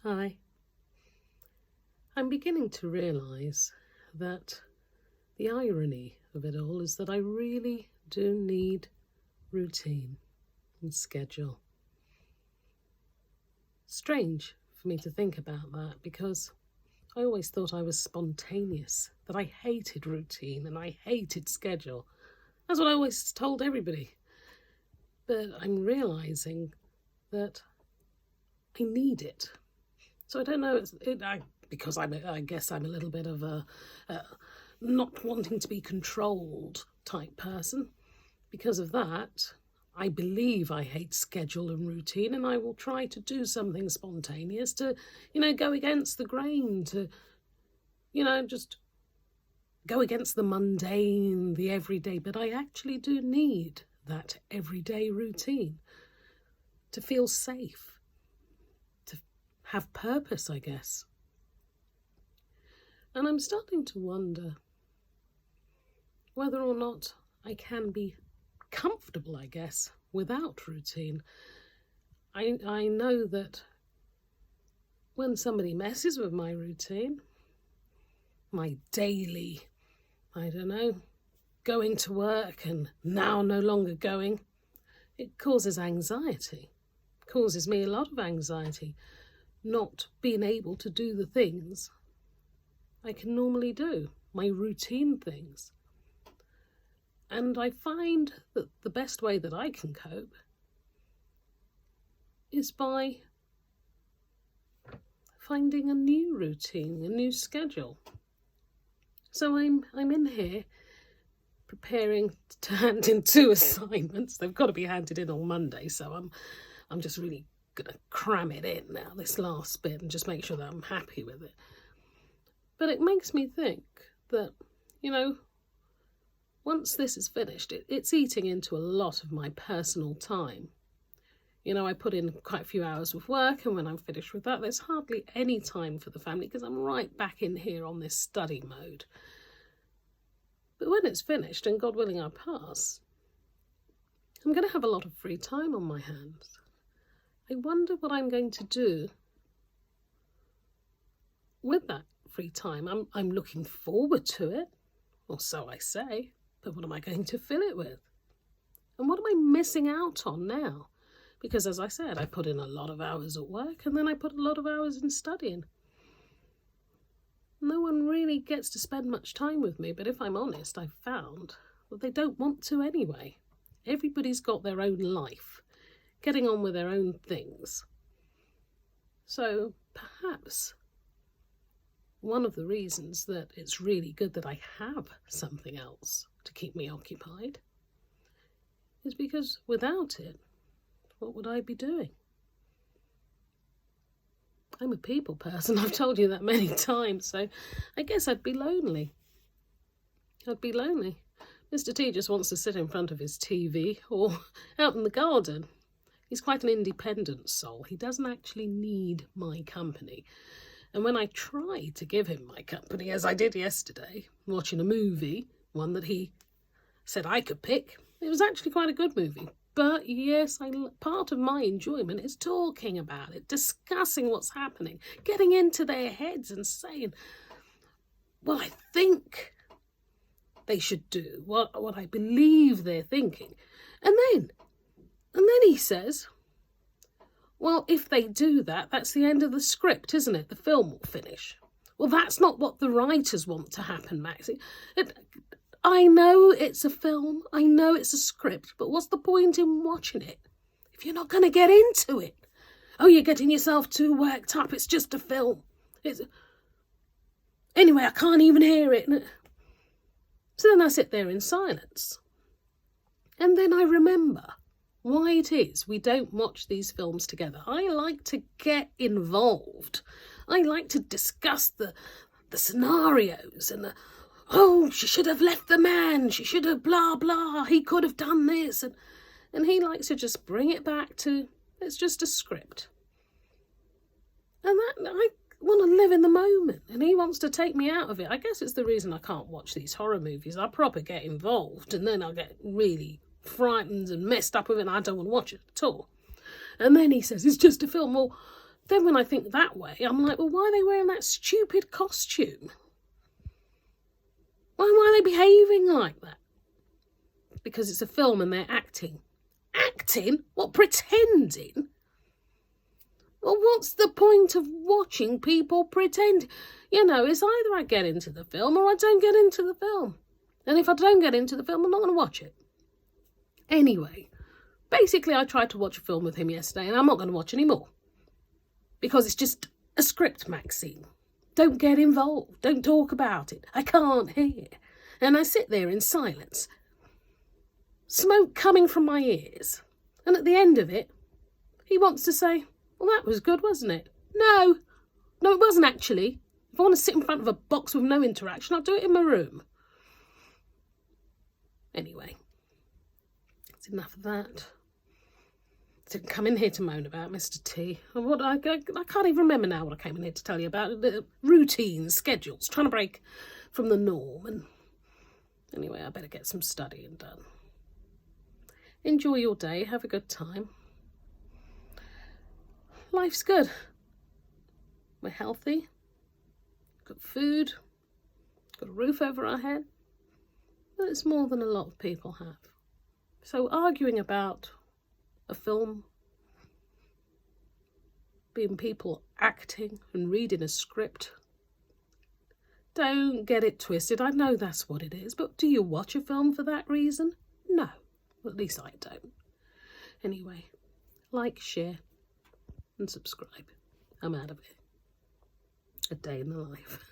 Hi. I'm beginning to realise that the irony of it all is that I really do need routine and schedule. Strange for me to think about that because I always thought I was spontaneous, that I hated routine and I hated schedule. That's what I always told everybody. But I'm realising that I need it. So I don't know, because I guess I'm a little bit of a not wanting to be controlled type person. Because of that, I believe I hate schedule and routine, and I will try to do something spontaneous to, go against the grain, to, just go against the mundane, the everyday. But I actually do need that everyday routine to feel safe, to have purpose, I guess. And I'm starting to wonder whether or not I can be comfortable, I guess, without routine. I know that when somebody messes with my routine, my daily, going to work and now no longer going, it causes anxiety. It causes me a lot of anxiety, not being able to do the things I can normally do, my routine things. And I find that the best way that I can cope is by finding a new routine, a new schedule. So I'm in here preparing to hand in 2 assignments. They've got to be handed in on Monday, so I'm just really going to cram it in now, this last bit, and just make sure that I'm happy with it. But it makes me think that, once this is finished, it's eating into a lot of my personal time. I put in quite a few hours with work, and when I'm finished with that, there's hardly any time for the family because I'm right back in here on this study mode. But when it's finished, and God willing I pass, I'm going to have a lot of free time on my hands. I wonder what I'm going to do with that free time. I'm looking forward to it, or so I say, but what am I going to fill it with? And what am I missing out on now? Because as I said, I put in a lot of hours at work, and then I put a lot of hours in studying. No one really gets to spend much time with me, but if I'm honest, I've found that they don't want to anyway. Everybody's got their own life, getting on with their own things. So perhaps one of the reasons that it's really good that I have something else to keep me occupied is because without it, what would I be doing? I'm a people person, I've told you that many times, so I guess I'd be lonely. Mr. T just wants to sit in front of his TV or out in the garden. He's quite an independent soul. He doesn't actually need my company. And when I try to give him my company, as I did yesterday, watching a movie, one that he said I could pick, it was actually quite a good movie. But yes, part of my enjoyment is talking about it, discussing what's happening, getting into their heads and saying what I think they should do, what I believe they're thinking. And then he says, well, if they do that, that's the end of the script, isn't it? The film will finish. Well, that's not what the writers want to happen, Maxie. I know it's a film, I know it's a script, but what's the point in watching it if you're not going to get into it? Oh, you're getting yourself too worked up, it's just a film. Anyway, I can't even hear it. So then I sit there in silence. And then I remember why it is we don't watch these films together. I like to get involved. I like to discuss the scenarios and she should have left the man, she should have blah, blah, he could have done this. And he likes to just bring it back to, it's just a script. And I want to live in the moment, and he wants to take me out of it. I guess it's the reason I can't watch these horror movies. I proper get involved, and then I get really frightened and messed up with it, and I don't want to watch it at all. And then he says, it's just a film. Well, Then when I think that way, I'm like, well, why are they wearing that stupid costume? Why are they behaving like that? Because it's a film and they're acting. Acting? What, pretending? Well, what's the point of watching people pretend? You know, it's either I get into the film or I don't get into the film. And if I don't get into the film, I'm not going to watch it. Anyway, basically I tried to watch a film with him yesterday and I'm not going to watch any more. Because it's just a script, Maxine. Don't get involved. Don't talk about it. I can't hear. And I sit there in silence. Smoke coming from my ears. And at the end of it, he wants to say, well, that was good, wasn't it? No, it wasn't actually. If I want to sit in front of a box with no interaction, I'll do it in my room. Anyway, it's enough of that. Didn't come in here to moan about Mr. T. I can't even remember now what I came in here to tell you about. The routines, schedules, trying to break from the norm. And anyway, I better get some studying done. Enjoy your day. Have a good time. Life's good. We're healthy. Got food. Got a roof over our head. But it's more than a lot of people have. So arguing about a film, being people acting and reading a script, don't get it twisted. I know that's what it is, but do you watch a film for that reason? No, at least I don't. Anyway, like, share and subscribe. I'm out of it. A day in the life.